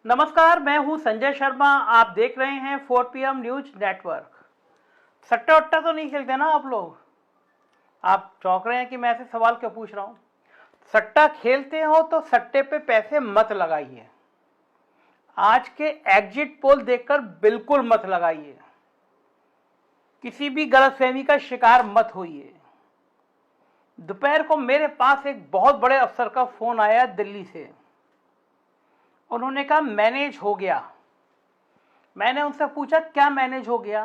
नमस्कार, मैं हूं संजय शर्मा। आप देख रहे हैं 4 PM न्यूज नेटवर्क। सट्टा वट्टा तो नहीं खेलते ना आप लोग? आप चौंक रहे हैं कि मैं ऐसे सवाल क्यों पूछ रहा हूं। सट्टा खेलते हो तो सट्टे पे पैसे मत लगाइए। आज के एग्जिट पोल देखकर बिल्कुल मत लगाइए। किसी भी गलतफहमी का शिकार मत होइए। दोपहर को मेरे पास एक बहुत बड़े अफसर का फोन आया दिल्ली से। उन्होंने कहा मैनेज हो गया। मैंने उनसे पूछा क्या मैनेज हो गया?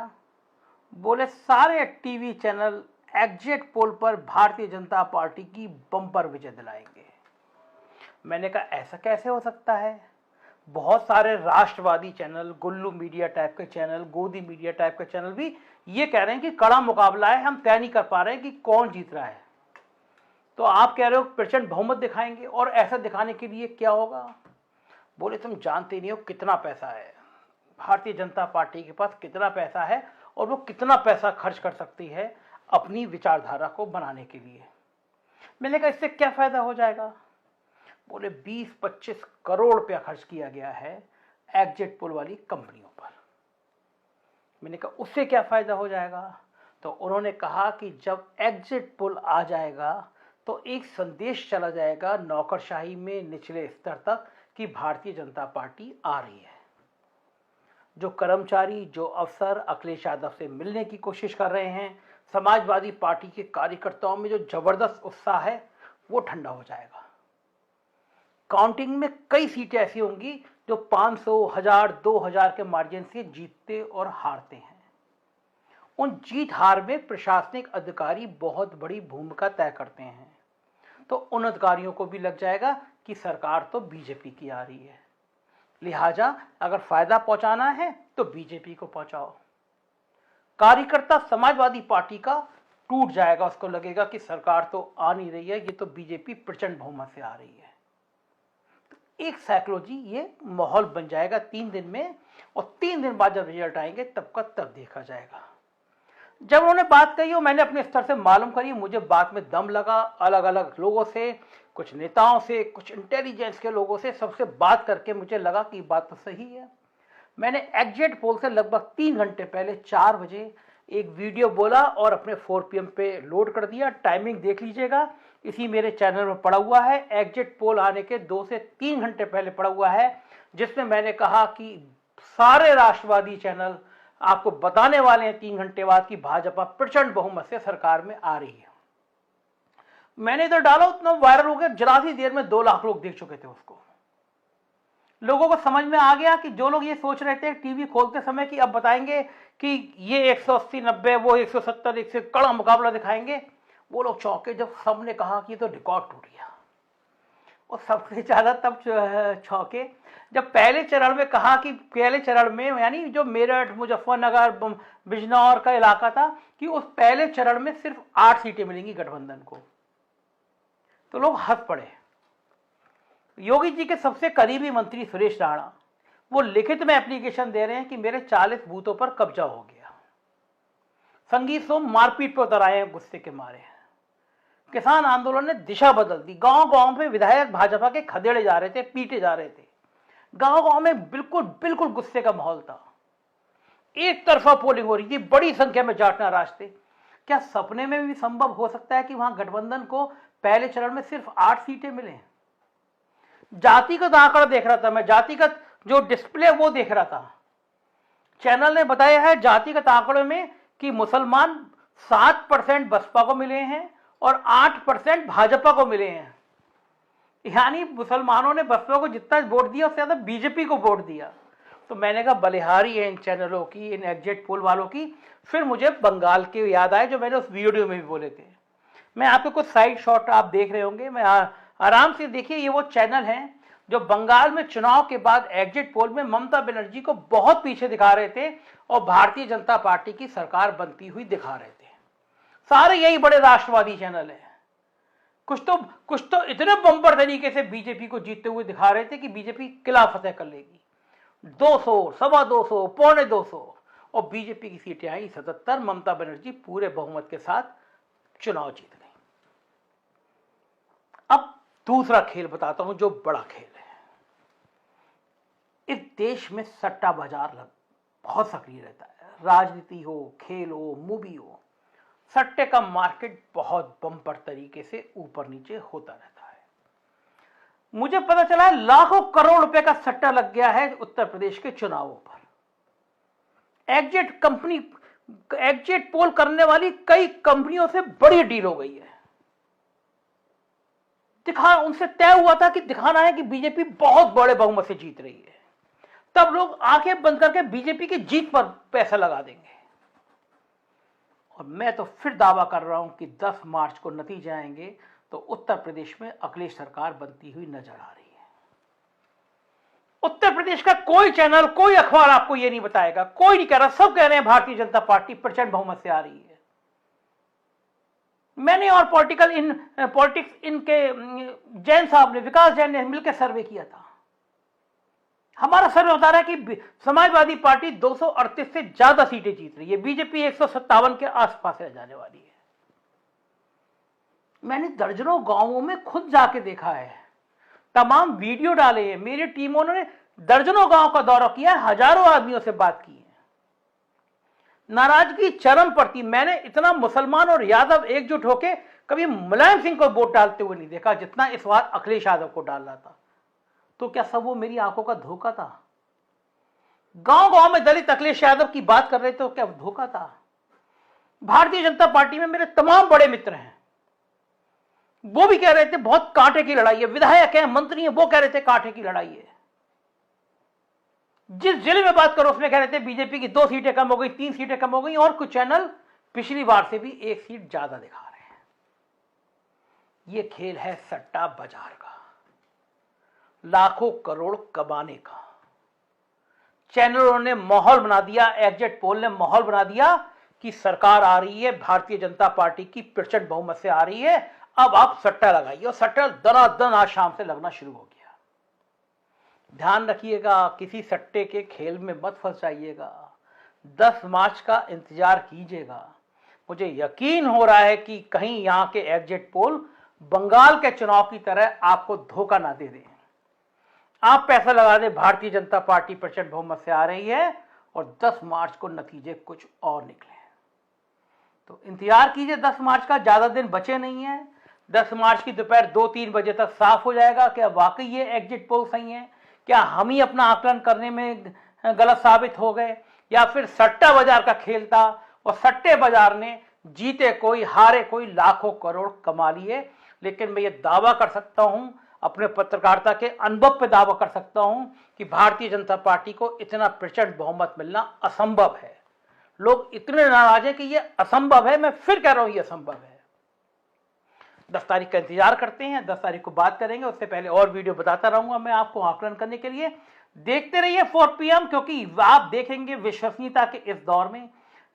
बोले सारे टीवी चैनल एग्जिट पोल पर भारतीय जनता पार्टी की बम्पर विजय दिलाएंगे। मैंने कहा ऐसा कैसे हो सकता है? बहुत सारे राष्ट्रवादी चैनल, गुल्लू मीडिया टाइप के चैनल, गोदी मीडिया टाइप के चैनल भी ये कह रहे हैं कि कड़ा मुकाबला है, हम तय नहीं कर पा रहे हैं कि कौन जीत रहा है। तो आप कह रहे हो प्रचंड बहुमत दिखाएंगे, और ऐसा दिखाने के लिए क्या होगा? बोले तुम जानते नहीं हो कितना पैसा है भारतीय जनता पार्टी के पास, कितना पैसा है और वो कितना पैसा खर्च कर सकती है अपनी विचारधारा को बनाने के लिए। मैंने कहा इससे क्या फायदा हो जाएगा? बोले 20-25 करोड़ रुपया खर्च किया गया है एग्जिट पोल वाली कंपनियों पर। मैंने कहा उससे क्या फायदा हो जाएगा? तो उन्होंने कहा कि जब एग्जिट पोल आ जाएगा तो एक संदेश चला जाएगा नौकरशाही में निचले स्तर तक कि भारतीय जनता पार्टी आ रही है। जो कर्मचारी, जो अफसर अखिलेश यादव से मिलने की कोशिश कर रहे हैं, समाजवादी पार्टी के कार्यकर्ताओं में जो जबरदस्त उत्साह है वो ठंडा हो जाएगा। काउंटिंग में कई सीटें ऐसी होंगी जो 500, 1000, 2000 के मार्जिन से जीतते और हारते हैं। उन जीत हार में प्रशासनिक अधिकारी बहुत बड़ी भूमिका तय करते हैं। तो उन अधिकारियों को भी लग जाएगा कि सरकार तो बीजेपी की आ रही है, लिहाजा अगर फायदा पहुंचाना है तो बीजेपी को पहुंचाओ। कार्यकर्ता समाजवादी पार्टी का टूट जाएगा, उसको लगेगा कि सरकार तो आ नहीं रही है, ये तो बीजेपी प्रचंड बहुमत से आ रही है। तो एक साइकोलॉजी, ये माहौल बन जाएगा 3 दिन में, और 3 दिन बाद जब रिजल्ट आएंगे तब का तब देखा जाएगा। जब उन्होंने बात कही और मैंने अपने स्तर से मालूम करी, मुझे बात में दम लगा। अलग अलग लोगों से, कुछ नेताओं से, कुछ इंटेलिजेंस के लोगों से, सबसे बात करके मुझे लगा कि बात तो सही है। मैंने एग्जिट पोल से लगभग 3 घंटे पहले 4 बजे एक वीडियो बोला और अपने 4 PM पे लोड कर दिया। टाइमिंग देख लीजिएगा, इसी मेरे चैनल में पड़ा हुआ है। एग्जिट पोल आने के 2 से 3 घंटे पहले पड़ा हुआ है, जिसमें मैंने कहा कि सारे राष्ट्रवादी चैनल आपको बताने वाले हैं 3 घंटे बाद कि भाजपा प्रचंड बहुमत से सरकार में आ रही है। मैंने इधर डाला, उतना वायरल हो गया, जरा सी देर में 2 लाख लोग देख चुके थे उसको। लोगों को समझ में आ गया कि जो लोग ये सोच रहे थे टीवी खोलते समय कि अब बताएंगे कि ये 180-90, वो 170, 100 कड़ा मुकाबला दिखाएंगे, वो लोग चौंके जब सबने कहा कि ये तो रिकॉर्ड टूट गया। और सबसे ज्यादा तब चौंके जब पहले चरण में कहा कि पहले चरण में, यानी जो मेरठ, मुजफ्फरनगर, बिजनौर का इलाका था, कि उस पहले चरण में सिर्फ 8 सीटें मिलेंगी गठबंधन को। तो लोग हंस पड़े। योगी जी के सबसे करीबी मंत्री सुरेश राणा, वो लिखित में एप्लीकेशन दे रहे हैं कि मेरे 40 बूथों पर कब्जा हो गया। संगीत सोम मारपीट पर उतर आए हैं गुस्से के मारे। किसान आंदोलन ने दिशा बदल दी। गांव गांव में विधायक भाजपा के खदेड़े जा रहे थे, पीटे जा रहे थे। गांव गांव में बिल्कुल बिल्कुल गुस्से का माहौल था। एक तरफा पोलिंग हो रही थी, बड़ी संख्या में जाटना राज थे। क्या सपने में भी संभव हो सकता है कि वहां गठबंधन को पहले चरण में सिर्फ 8 सीटें मिले? जातिगत आंकड़ा देख रहा था मैं, जातिगत जो डिस्प्ले वो देख रहा था। चैनल ने बताया है जातिगत आंकड़े में कि मुसलमान 7% बसपा को मिले हैं और 8% भाजपा को मिले हैं। यानी मुसलमानों ने बसपा को जितना वोट दिया उससे ज्यादा बीजेपी को वोट दिया। तो मैंने कहा बलिहारी है इन चैनलों की, इन एग्जिट पोल वालों की। फिर मुझे बंगाल के याद आए जो मैंने उस वीडियो में भी बोले थे। मैं आपको कुछ साइड शॉट आप देख रहे होंगे, मैं आराम से देखिए। ये वो चैनल हैं जो बंगाल में चुनाव के बाद एग्जिट पोल में ममता बनर्जी को बहुत पीछे दिखा रहे थे और भारतीय जनता पार्टी की सरकार बनती हुई दिखा रहे थे। सारे यही बड़े राष्ट्रवादी चैनल हैं। कुछ तो इतने बम्पर तरीके से बीजेपी को जीतते हुए दिखा रहे थे कि बीजेपी किला फतेह कर लेगी। 200, 225, 250, और बीजेपी की सीटें आई 77। ममता बनर्जी पूरे बहुमत के साथ चुनाव जीत गई। अब दूसरा खेल बताता हूं जो बड़ा खेल है। इस देश में सट्टा बाजार बहुत सक्रिय रहता है। राजनीति हो, खेल हो, मूवी हो, सट्टे का मार्केट बहुत बम्पर तरीके से ऊपर नीचे होता रहता है। मुझे पता चला है लाखों करोड़ रुपए का सट्टा लग गया है उत्तर प्रदेश के चुनावों पर। एग्जिट पोल करने वाली कई कंपनियों से बड़ी डील हो गई है। उनसे तय हुआ था कि दिखाना है कि बीजेपी बहुत बड़े बहुमत से जीत रही है, तब लोग आंखें बंद करके बीजेपी की जीत पर पैसा लगा देंगे। और मैं तो फिर दावा कर रहा हूं कि 10 मार्च को नतीजे आएंगे तो उत्तर प्रदेश में अखिलेश सरकार बनती हुई नजर आ रही है। उत्तर प्रदेश का कोई चैनल, कोई अखबार आपको यह नहीं बताएगा, कोई नहीं कह रहा, सब कह रहे हैं भारतीय जनता पार्टी प्रचंड बहुमत से आ रही है। मैंने और पॉलिटिक्स इनके जैन साहब ने, विकास जैन ने मिलकर सर्वे किया था। हमारा सर्वे बता रहा है कि समाजवादी पार्टी 238 से ज्यादा सीटें जीत रही है, बीजेपी 157 के आसपास रह जाने वाली है। मैंने दर्जनों गांवों में खुद जाके देखा है, तमाम वीडियो डाले हैं, मेरी टीमों ने दर्जनों गांव का दौरा किया है, हजारों आदमियों से बात की है। नाराजगी चरम पर थी। मैंने इतना मुसलमान और यादव एकजुट होकर कभी मुलायम सिंह को वोट डालते हुए नहीं देखा जितना इस बार अखिलेश यादव को डाल रहा था। तो क्या सब वो मेरी आंखों का धोखा था? गांव गांव में दलित अखिलेश यादव की बात कर रहे थे, तो क्या धोखा था? भारतीय जनता पार्टी में मेरे तमाम बड़े मित्र हैं, वो भी कह रहे थे बहुत कांटे की लड़ाई है। विधायक हैं, मंत्री हैं, वो कह रहे थे कांटे की लड़ाई है। जिस जिले में बात करो उसमें कह रहे थे बीजेपी की 2 सीटें कम हो गई, 3 सीटें कम हो गई, और कुछ चैनल पिछली बार से भी 1 सीट ज्यादा दिखा रहे हैं। यह खेल है सट्टा बाजार का, लाखों करोड़ कमाने का। चैनलों ने माहौल बना दिया, एग्जिट पोल ने माहौल बना दिया कि सरकार आ रही है, भारतीय जनता पार्टी की प्रचंड बहुमत से आ रही है, अब आप सट्टा लगाइए। और सट्टा दनादन आज शाम से लगना शुरू हो गया। ध्यान रखिएगा, किसी सट्टे के खेल में मत फंस जाइएगा। 10 मार्च का इंतजार कीजिएगा। मुझे यकीन हो रहा है कि कहीं यहां के एग्जिट पोल बंगाल के चुनाव की तरह आपको धोखा ना दे दें। आप पैसा लगा दें भारतीय जनता पार्टी प्रचंड बहुमत से आ रही है और 10 मार्च को नतीजे कुछ और निकले। तो इंतजार कीजिए 10 मार्च का, ज्यादा दिन बचे नहीं है। 10 मार्च की दोपहर 2-3 बजे तक साफ हो जाएगा क्या वाकई ये एग्जिट पोल सही है, क्या हम ही अपना आकलन करने में गलत साबित हो गए, या फिर सट्टा बाजार का खेल था और सट्टे बाजार ने जीते कोई हारे कोई लाखों करोड़ कमा लिए। लेकिन मैं ये दावा कर सकता हूं, अपने पत्रकारिता के अनुभव पे दावा कर सकता हूं कि भारतीय जनता पार्टी को इतना प्रचंड बहुमत मिलना असंभव है। लोग इतने नाराज हैं कि ये असंभव है। मैं फिर कह रहा हूं ये असंभव है। 10 तारीख का इंतजार करते हैं, 10 तारीख को बात करेंगे। उससे पहले और वीडियो बताता रहूंगा मैं आपको आकलन करने के लिए। देखते रहिए 4 PM, क्योंकि आप देखेंगे विश्वसनीयता के इस दौर में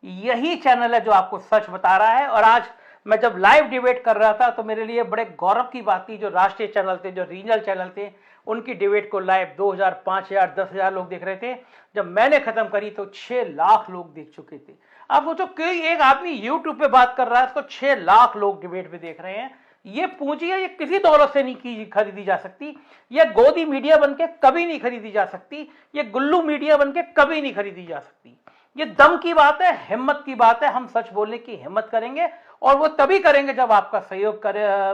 यही चैनल है जो आपको सच बता रहा है। और आज मैं जब लाइव डिबेट कर रहा था तो मेरे लिए बड़े गौरव की बात थी, जो राष्ट्रीय चैनल थे, जो रीजनल चैनल थे, उनकी डिबेट को लाइव 2000, 5000, 10,000 लोग देख रहे थे। जब मैंने खत्म करी तो 6 लाख लोग देख चुके थे। अब वो जो कोई एक आदमी यूट्यूब पे बात कर रहा है, उसको 6 लाख लोग डिबेट पे देख रहे हैं। ये पूंजी है, ये किसी दौलत से नहीं खरीदी जा सकती। ये गोदी मीडिया बनके कभी नहीं खरीदी जा सकती। ये गुल्लू मीडिया बनके कभी नहीं खरीदी जा सकती। ये दम की बात है, हिम्मत की बात है। हम सच बोलने की हिम्मत करेंगे और वो तभी करेंगे जब आपका सहयोग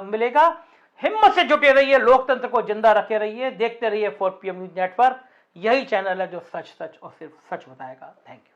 मिलेगा। हिम्मत से जुटे रहिए, लोकतंत्र को जिंदा रखे रहिए, देखते रहिए 4 PM न्यूज नेटवर्क। यही चैनल है जो सच और सिर्फ सच बताएगा। Thank you.